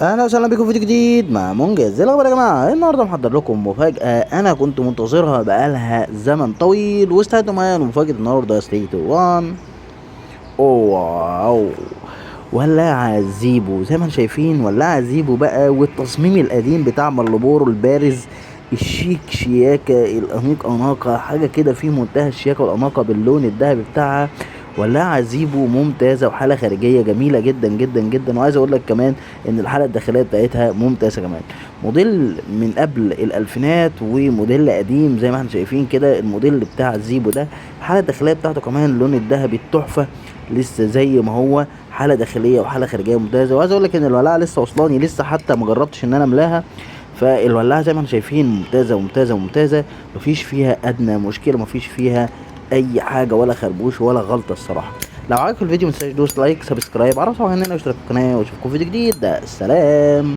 اهلا وسهلا بكم في فيديو جديد مع منجز. ايه الاخبار يا جماعه؟ النهارده محضر لكم مفاجاه انا كنت منتظرها بقالها زمن طويل، واستعدوا معايا لمفاجاه النهارده 3 1. واو، ولاعة زيبو زي ما انتم شايفين، ولاعة زيبو بقى، والتصميم القديم بتاع مالبورو البارز الشيك شياكة الأنيق أناقة، حاجة كده في منتهى الشياكة والأناقة باللون الذهبي بتاعها. ولاعة زيبو ممتازة وحالة خارجية جميلة جدا جدا جدا، وعايز أقول لك كمان إن الحالة الداخلية بتاعتها ممتازة كمان. موديل من قبل الألفينات وموديل قديم زي ما احنا شايفين كده. الموديل بتاع زيبو ده الحالة الداخلية بتاعته كمان اللون الذهبي التحفة لسه زي ما هو، حاله داخليه وحاله خارجيه ممتازه. وعايز اقول لك ان الولاعه لسه وصلاني، لسه حتى ما جربتش ان انا املاها. فالولاعه زي ما احنا شايفين ممتازه ممتازه ممتازه، مفيش فيها ادنى مشكله، مفيش فيها اي حاجه ولا خربوش ولا غلطه الصراحه. لو عجبك الفيديو متنساش دوس لايك سبسكرايب، عرفوا عننا واشترك في القناه، واشوفكم في فيديو جديد. سلام.